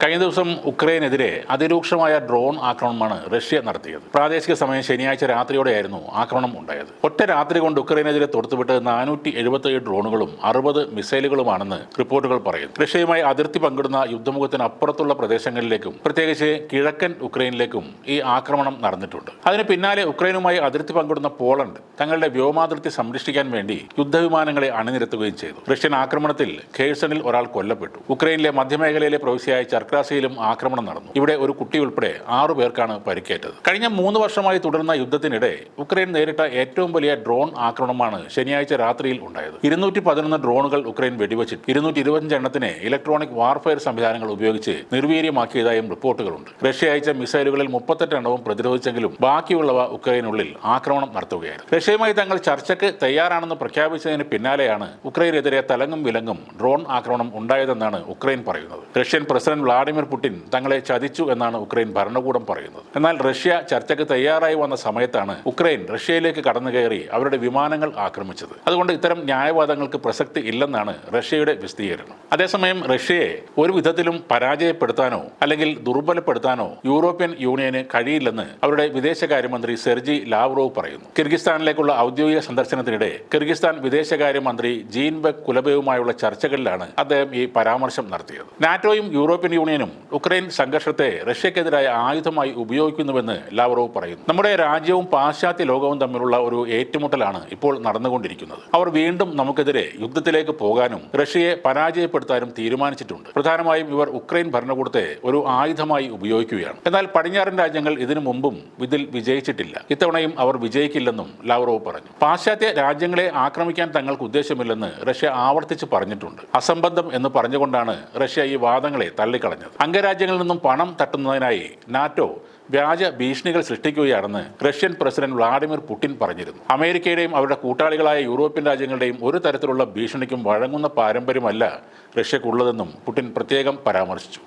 കഴിഞ്ഞ ദിവസം ഉക്രൈനെതിരെ അതിരൂക്ഷമായ ഡ്രോൺ ആക്രമണമാണ് റഷ്യ നടത്തിയത്. പ്രാദേശിക സമയം ശനിയാഴ്ച രാത്രിയോടെയായിരുന്നു ആക്രമണം ഉണ്ടായത്. ഒറ്റ രാത്രി കൊണ്ട് ഉക്രൈനെതിരെ തൊടുത്തുവിട്ട് 477 ഡ്രോണുകളും 60 മിസൈലുകളുമാണെന്ന് റിപ്പോർട്ടുകൾ പറയുന്നു. റഷ്യയുമായി അതിർത്തി പങ്കിടുന്ന യുദ്ധമുഖത്തിന് അപ്പുറത്തുള്ള പ്രദേശങ്ങളിലേക്കും പ്രത്യേകിച്ച് കിഴക്കൻ ഉക്രൈനിലേക്കും ഈ ആക്രമണം നടന്നിട്ടുണ്ട്. അതിന് പിന്നാലെ ഉക്രൈനുമായി അതിർത്തി പങ്കിടുന്ന പോളണ്ട് തങ്ങളുടെ വ്യോമാതിർത്തി സംരക്ഷിക്കാൻ വേണ്ടി യുദ്ധവിമാനങ്ങളെ അണിനിരത്തുകയും ചെയ്തു. റഷ്യൻ ആക്രമണത്തിൽ ഖേഴ്സണിൽ ഒരാൾ കൊല്ലപ്പെട്ടു. ഉക്രൈനിലെ മധ്യമേഖലയിലെ പ്രവിശ്യയായ ചർക്കാസിയിലും ആക്രമണം നടന്നു. ഇവിടെ ഒരു കുട്ടി ഉൾപ്പെടെ 6 പേർക്കാണ് പരിക്കേറ്റത്. കഴിഞ്ഞ 3 വർഷമായി തുടർന്ന യുദ്ധത്തിനിടെ ഉക്രൈൻ നേരിട്ട ഏറ്റവും വലിയ ഡ്രോൺ ആക്രമണമാണ് ശനിയാഴ്ച രാത്രിയിൽ ഉണ്ടായത്. 211 ഡ്രോണുകൾ ഉക്രൈൻ വെടിവെച്ചിട്ട് 225 എണ്ണത്തിന് ഇലക്ട്രോണിക് വാർഫെയർ സംവിധാനങ്ങൾ ഉപയോഗിച്ച് നിർവീര്യമാക്കിയതായും റിപ്പോർട്ടുകളുണ്ട്. റഷ്യ അയച്ച മിസൈലുകളിൽ 38 എണ്ണവും പ്രതിരോധിച്ചെങ്കിലും ബാക്കിയുള്ളവ ഉക്രൈനുള്ളിൽ ആക്രമണം നടത്തുകയായിരുന്നു. റഷ്യയുമായി തങ്ങൾ ചർച്ചയ്ക്ക് തയ്യാറാണെന്ന് പ്രഖ്യാപിച്ചതിന് പിന്നാലെയാണ് ഉക്രൈനെതിരെ തലങ്ങും വിലങ്ങും ഡ്രോൺ ആക്രമണം ഉണ്ടായതെന്നാണ് ഉക്രൈൻ പറയുന്നത്. റഷ്യൻ പ്രസിഡന്റ് വ്ളാഡിമിർ പുടിൻ തങ്ങളെ ചതിച്ചു എന്നാണ് ഉക്രൈൻ ഭരണകൂടം പറയുന്നത്. എന്നാൽ റഷ്യ ചർച്ചയ്ക്ക് തയ്യാറായി വന്ന സമയത്താണ് ഉക്രൈൻ റഷ്യയിലേക്ക് കടന്നു കയറി അവരുടെ വിമാനങ്ങൾ ആക്രമിച്ചത്. അതുകൊണ്ട് ഇത്തരം ന്യായവാദങ്ങൾക്ക് പ്രസക്തി ഇല്ലെന്നാണ് റഷ്യയുടെ വിശദീകരണം. അതേസമയം റഷ്യയെ ഒരു വിധത്തിലും പരാജയപ്പെടുത്താനോ അല്ലെങ്കിൽ ദുർബലപ്പെടുത്താനോ യൂറോപ്യൻ യൂണിയന് കഴിയില്ലെന്ന് അവരുടെ വിദേശകാര്യമന്ത്രി സെർജി ലാവ്റോവ് പറയുന്നു. കിർഗിസ്ഥാനിലേക്കുള്ള ഔദ്യോഗിക സന്ദർശനത്തിനിടെ കിർഗിസ്ഥാൻ വിദേശകാര്യമന്ത്രി ജീൻബെക് കുലബയുമായുള്ള ചർച്ചകളിലാണ് അദ്ദേഹം ഈ പരാമർശം നടത്തിയത്. നാറ്റോയും യൂറോപ്യൻ യൂണിയനും ഉക്രൈൻ സംഘർഷത്തെ റഷ്യക്കെതിരായ ആയുധമായി ഉപയോഗിക്കുന്നുവെന്ന് ലാവ്റോവ് പറയുന്നു. നമ്മുടെ രാജ്യവും പാശ്ചാത്യ ലോകവും തമ്മിലുള്ള ഒരു ഏറ്റുമുട്ടലാണ് ഇപ്പോൾ നടന്നുകൊണ്ടിരിക്കുന്നത്. അവർ വീണ്ടും നമുക്കെതിരെ യുദ്ധത്തിലേക്ക് പോകാനും റഷ്യയെ പരാജയപ്പെടുത്താനും തീരുമാനിച്ചിട്ടുണ്ട്. പ്രധാനമായും ഇവർ ഉക്രൈൻ ഭരണകൂടത്തെ ഒരു ആയുധമായി ഉപയോഗിക്കുകയാണ്. എന്നാൽ പടിഞ്ഞാറൻ രാജ്യങ്ങൾ ഇതിനു മുമ്പും ഇതിൽ വിജയിച്ചിട്ടില്ല. ഇത്തവണയും അവർ വിജയിക്കില്ലെന്നും ലാവ്റോവ് പറഞ്ഞു. പാശ്ചാത്യ രാജ്യങ്ങളെ ആക്രമിക്കാൻ തങ്ങൾക്ക് ഉദ്ദേശമില്ലെന്ന് റഷ്യ ആവർത്തിച്ച് പറഞ്ഞിട്ടുണ്ട്. അസംബന്ധം എന്ന് പറഞ്ഞുകൊണ്ടാണ് റഷ്യ ഈ വാദങ്ങളെ തള്ളിക്കളഞ്ഞത്. അംഗരാജ്യങ്ങളിൽ നിന്നും പണം തട്ടുന്നതിനായി നാറ്റോ വ്യാജ ഭീഷണികൾ സൃഷ്ടിക്കുകയാണെന്ന് റഷ്യൻ പ്രസിഡന്റ് വ്ളാഡിമിർ പുടിൻ പറഞ്ഞിരുന്നു. അമേരിക്കയുടെയും അവരുടെ കൂട്ടാളികളായ യൂറോപ്യൻ രാജ്യങ്ങളുടെയും ഒരു തരത്തിലുള്ള ഭീഷണിക്കും വഴങ്ങുന്ന പാരമ്പര്യമല്ല റഷ്യക്കുള്ളതെന്നും പുടിൻ പ്രത്യേകം പരാമർശിച്ചു.